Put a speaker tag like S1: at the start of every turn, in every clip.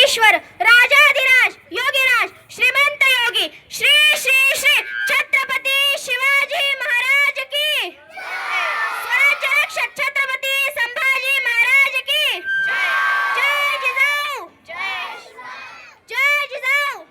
S1: योगेश्वर राजाधिराज योगीराज श्रीमंत योगी श्री श्री श्री छत्रपती शिवाजी महाराज की स्वराज्य रक्षक छत्रपती संभाजी महाराज की जय जिजाऊ जय जिजाऊ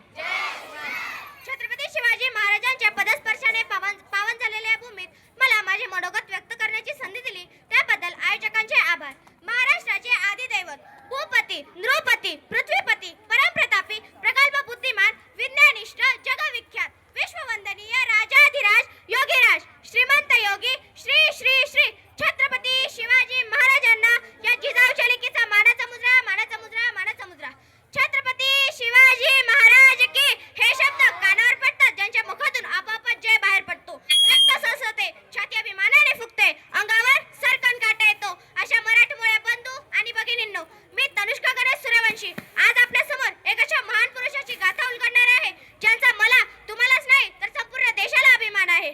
S1: छत्रपती शिवाजी महाराजांच्या पदस्पर्शाने पावन झालेल्या भूमीत मला माझे मनोगत व्यक्त करण्याची संधी दिली त्याबद्दल आयोजकांचे आभार. महाराष्ट्राचे आदिदैवत भूपती नृपती पृथ्वीपती परमप्रतापी प्रगल्भ बुद्धिमान विज्ञानिष्ठ जगविख्यात विश्ववंदनीय राजाधिराज योगीराज श्रीमंत योगी श्री श्री श्री छत्रपती शिवाजी महाराजांना या जिजाऊच्या लेकीचा मानाचा मुजरा मानाचा मुजरा मानाचा मुजरा. छत्रपती शिवाजी महाराज की हे शब्द कानावर पडतात ज्यांच्या मुखातून आपोआपच जय बाहेर पडतो. रक्त सळसळते, छाती अभिमानाने फुगते, अंगावर सरकन काटा येतो. अशा मराठमोळ्या बंधू आणि भगिनींनो, मी तनुष्का गणेश सूर्यवंशी आज आपल्या समोर एक अशा महान पुरुषाची गाथा उलगडणार आहे ज्यांचा मला तुम्हालाच नाही तर संपूर्ण देशाला अभिमान आहे.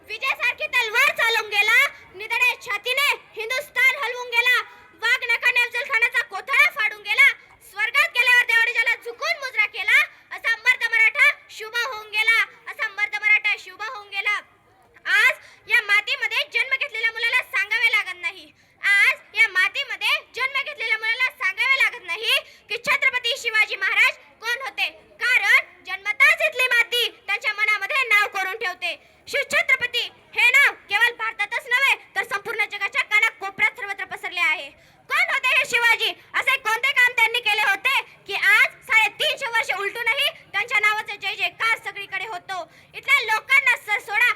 S1: विजयासारखी तलवार चालवून गेला, निधड्या छातीने हिंदुस्थान हलवून गेला, वाघ नखाने अफजल खानाचा कोथळा फाडून गेला, स्वर्गात गेल्यावर देवळीला झुकून मुजरा केला, असा मर्द मराठा शुभ होऊन गेला, असा मर्द मराठा शुभ होऊन गेला. आज या मातीमध्ये जन्म घेतलेल्या मुलाला सांगावे लागत नाही, आज या मातीमध्ये जन्म घेतलेल्या मुलाला सांगावे लागत नाही की छत्रपती शिवाजी महाराज कोण होते, कारण जन्मताच इथली माती त्यांच्या मनामध्ये नाव करून ठेवते. शिवछत्रपती हे नाव केवळ भारतातच नव्हे तर संपूर्ण जगाच्या कानाकोपऱ्यात सर्वत्र पसरले आहे. कोण होते हे शिवाजी? असे कोणते काम त्यांनी केले होते की आज 350 वर्ष उलटूनही त्यांच्या नावाचा जय जयकार सगळीकडे होतो. इथल्या लोकांना सर सोडा,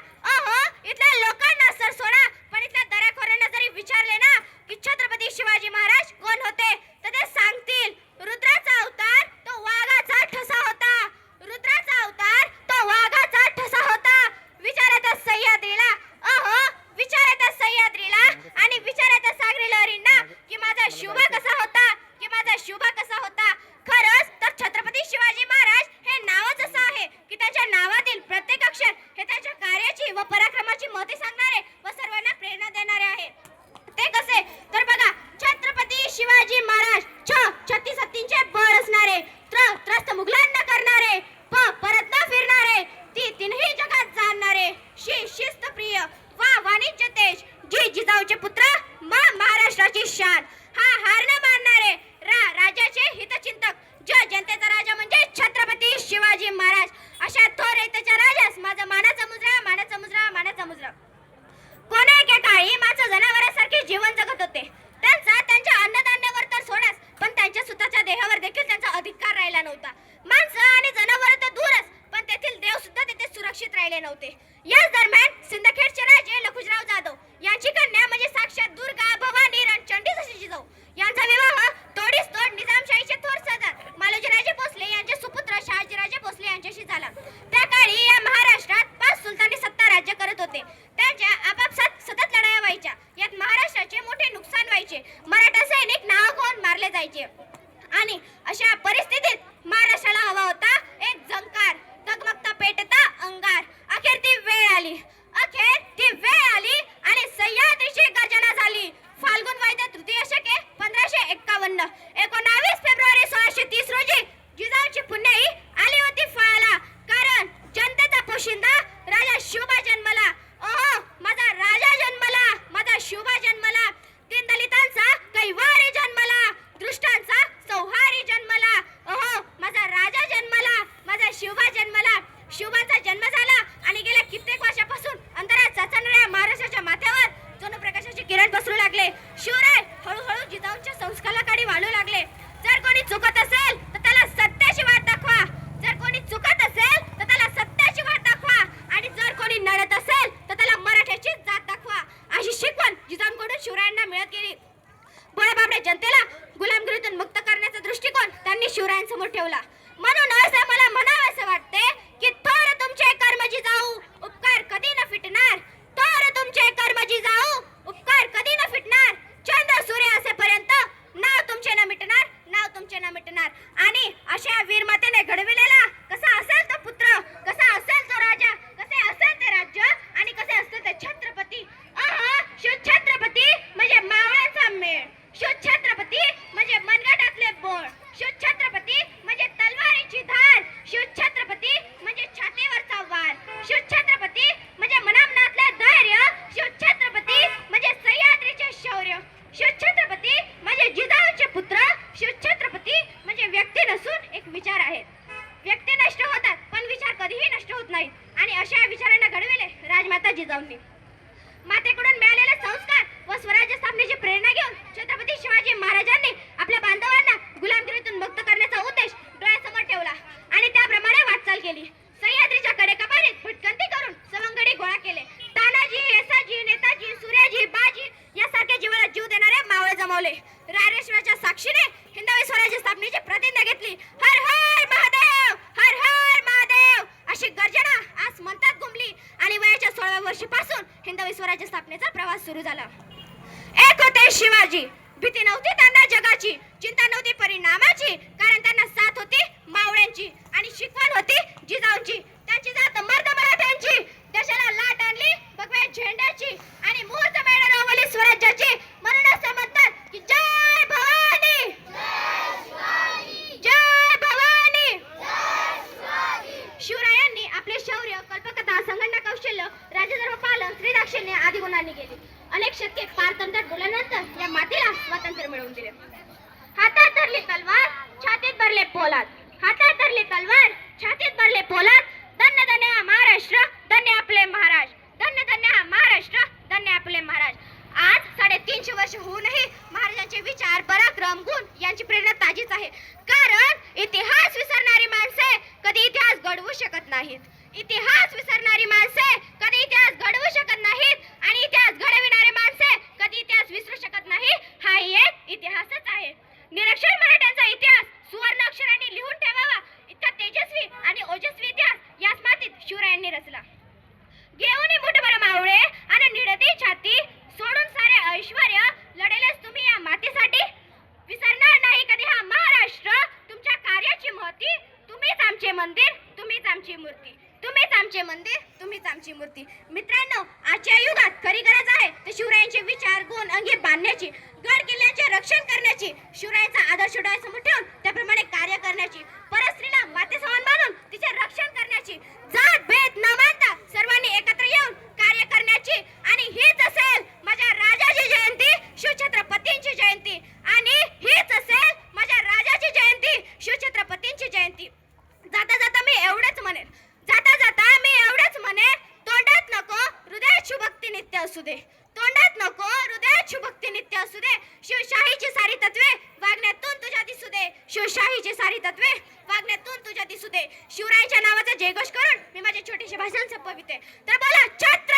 S1: इथल्या लोकांना सर सोडा, पण इथल्या दऱ्याखोऱ्यांना जरी विचारले ना की छत्रपती शिवाजी महाराज कोण होते तर ते सांगतील रुद्राचा अवतार तो वाघाचा ठसा होता, रुद्राचा अवतार तो वाघाचा ठसा होता. विचाराच्या सह्याद्रीला विचाराच्या सह्याद्रीला आणि विचाराच्या सागरी लहरींना की माझा शुभा कसा होता, की माझा शुभा कसा होता. खरंच तर छत्रपती शिवाजी महाराज हे नावच असं आहे की त्याच्या नावातील प्रत्येक अक्षर हे त्याच्या कार्याची व पराक्रमाची महती सांगणारे व सर्वांना प्रेरणा देणारे आहे. ते कसे तर बघा, छत्रपती शिवाजी महाराज छत्तीस हत्तींचे बळ असणारे, त्रस्त मुघलांना करणारे, परत न फिरणारे, तीनही जगात जाणणारे, शिस्तप्रिय वा वाणिज्य तेज, जिजाऊचे पुत्र महाराष्ट्राची शान, हार न मानणारे, राजाचे हितचिंतक, जनतेचा राजा म्हणजे छत्रपती शिवाजी महाराज. अशा थोर हिताच्या राजास माझा मानाचा मुजरा मानाचा मुजरा मानाचा मुजरा. कोणा एके काळी माणसं जनावरांसारखे जीवन जगत होते. त्यांच्या अन्नधान्यावर तर सोडाच, पण त्यांच्या स्वतःच्या देहावर देखील त्यांचा अधिकार राहिला नव्हता. माणसं आणि जनावर तर दूरच, पण तेथील देव सुद्धा तिथे सुरक्षित राहिले नव्हते. याच दरम्यान सिंदखेडचे राजे लखुजीराव जाधव यांची कन्या म्हणजे साक्षात दुर्गा भवानी रणचंडी जशी जिजाऊ यांचा विवाह तोडीस तोड निजामशाहीचे थोर सरदार मालोजीराजे भोसले यांचे सुपुत्र शहाजीराजे भोसले यांच्याशी झाला. त्या काळी या महाराष्ट्रात 5 सुलतानी सत्ता राज्य करत होते. त्यांच्या आपापसात सतत लढाया व्हायच्या. यात महाराष्ट्राचे मोठे नुकसान व्हायचे, मराठा सैनिक नावाखोर मारले जायचे. आणि अशा परिस्थितीत महाराष्ट्राला हवा होता एक झंकार, तगमगता पेटता अंगार. अखेर ती वेळ आली आणि सह्याद्रीची गर्जना झाली. फाल्गुन वैद्य तृतीय शके 1551. 19 फेब्रुवारी 1630 रोजी जिजाऊची पुण्याई आली होती फळाला, कारण जनतेचा पोशिंदा राजा शुभा जन्मला. माझा राजा जन्मला, माझा शुभा जन्मला. तीन दलितांचा कैवारी जन्मला, दृष्टांचा सौहारी जन्मला. माझा राजा जन्मला, माझा शुभा जन्मला. शुभाचा जन्म झाला आणि गेल्या कित्येक वर्षापासून अंतरात चाचणाऱ्या महाराष्ट्राच्या माथ्यावर जणू प्रकाशाचे किरण पसरू लागले. शिवराय हळूहळू जिजाऊंच्या संस्काराकडे वाढू लागले. जर कोणी चुकत असेल तर त्याला सत्याची वाट दाखवा, जर कोणी चुकत असेल तर त्याला सत्याची वाट दाखवा, आणि जर कोणी नडत असेल तर त्याला मराठ्याची जात दाखवा. अशी शिकवण जिजाऊंकडून शिवरायांना मिळत गेली. भोळ्याबाबड्या जनतेला गुलामगिरीतून मुक्त करण्याचा दृष्टिकोन त्यांनी शिवरायांसमोर ठेवला. म्हणूनच मला म्हणावंसं वाटते की थोर तुमचे कर्म जिजाऊ, उपकार कधी न फिटणार. थोर तुमचे कर्म जिजाऊ, उपकार कधी न फिटणार. चंद्र सूर्य असेपर्यंत नाव तुमचे न मिटणार, नाव तुमचे न मिटणार. आणि अशा वीरमातेने घडविलेला कसा असेल तो पुत्र, कसा असेल तो राजा, कसे असेल ते राज्य आणि कसे असते ते छत्रपती. शिवछत्रपती म्हणजे मावळ्याचा मेळ, शिवछत्रपती म्हणजे मनगटातले बोळ, शिवछत्रपती विचार आहेत. व्यक्ती नष्ट होतात पण विचार कधीही नष्ट होत नाहीत आणि अशा विचारांना घडविले राजमाता जिजाऊंनी. मातेकडून मिळालेले संस्कार व स्वराज्य स्थापनेची प्रेरणा घेऊन छत्रपती शिवाजी महाराजांनी आपल्या बांधवांना गुलामगिरीतून मुक्त करण्याचा उद्देश डोळ्यासमोर ठेवला आणि त्याप्रमाणे वाटचाल केली. सह्याद्रीच्या कडेकपारीत भटकंती करून सवंगडी गोळा केले. तानाजी, येसाजी, नेताजी, सूर्याजी, बाजी यासारख्या जीवाला जीव देणारे मावळे जमवले. रायरेश्वराच्या साक्षीने हिंदवी स्वराज्य स्थापनेची प्रतिज्ञा घेतली. हर हर महादेव, हर हर महादेव अशी गर्जना आज म्हणतात घुमली आणि वयाच्या 16व्या वर्षीपासून हिंदवी स्वराज्य स्थापनेचा प्रवास सुरू झाला. एक होते शिवाजी. भीती नव्हती त्यांना जगाची, चिंता नव्हती परिणामाची, कारण त्यांना साथ होती मावळ्यांची आणि शिकवण होती जिजाऊंची. त्यांची जात मर्द मराठ्यांची, देशाला लाट आणली भगव्या झेंड्याची आणि मूर्त मेढ रोवली स्वराज्याची. म्हणूनच ते म्हणतात की जय भवानी, जय भवानी. शिवरायांनी आपले शौर्य, कल्पकथा, संघटना कौशल्य, राजधर्म पालन, स्त्रीदाक्षिण्य आदी गुणांनी केले. अनेक शतके पारतंत्र्यात बोलल्यानंतर या मातीला स्वातंत्र्य मिळवून दिले. हातात धरली तलवार, छातीत भरले पोलाद. हातात धरली तलवार, छातीत भरले पोलाद. धन्य धन्य हा महाराष्ट्र, धन्य आपले महाराज. धन्य धन्य हा महाराष्ट्र, धन्य आपले महाराज. आज 350 वर्ष होऊनही महाराजांचे विचार, पराक्रम, गुण यांची प्रेरणा ताजीच आहे. कारण इतिहास विसरणारी माणसे कधी इतिहास घडवू शकत नाहीत. इतिहास विसरणारी माणसे कधी इतिहास घडवू शकत नाहीत आणि इतिहास घडविणारे माणसे कधी इतिहास विसरू शकत नाही. हाही एक इतिहासच आहे. निरक्षर मराठ्यांचा इतिहास सुवर्ण अक्षरांनी लिहून ठेवावा इतका तेजस्वी आणि ओजस्वी इतिहास याच मातीत शिवरायांनी रचला. घेऊन मुठभर मावळे आणि निडती छाती सोडून सारे ऐश्वर्य लढेलेच तुम्ही या मातीसाठी. विसरणार नाही कधी हा महाराष्ट्र तुमच्या कार्याची महती. तुम्हीच आमचे मंदिर, तुम्हीच आमची मूर्ती. तुम्हीच आमचे मंदिर, तुम्हीच आमची मूर्ती. मित्रांनो, आजच्या युगात खरी गरज आहे तर शिवरायांचे विचार, गुण अंगी बांधण्याची, गड किल्ल्यांचे रक्षण करण्याची, शिवरायांचा आदर्श डोळ्यासमोर ठेवून त्याप्रमाणे कार्य करण्याची, परस्त्रीला मातेसमान मानून तिचे रक्षण करण्याची, जात भेद न मानता सर्वांनी एकत्र येऊन कार्य करण्याची आणि हीच असेल माझ्या राजाची जयंती, शिवछत्रपतींची जयंती. आणि हीच असेल माझ्या राजाची जयंती, शिवछत्रपतींची जयंती. जाता जाता मी एवढंच म्हणेन, जाता जाता मी एवढंच म्हणेन, तोंडात नको हृदयात शिवभक्ती नित्य असू दे. तोंडात नको हृदयात शिवभक्ती नित्य असू दे. शिवशाहीची सारी तत्वे वागण्यातून तुझ्या दिसू दे. शिवशाहीची सारी तत्वे वागण्यातून तुझ्या दिसू दे. शिवरायांच्या नावाचा जयघोष करून मी माझे छोटेसे भाषण संपविते. तर बोला छत्रपती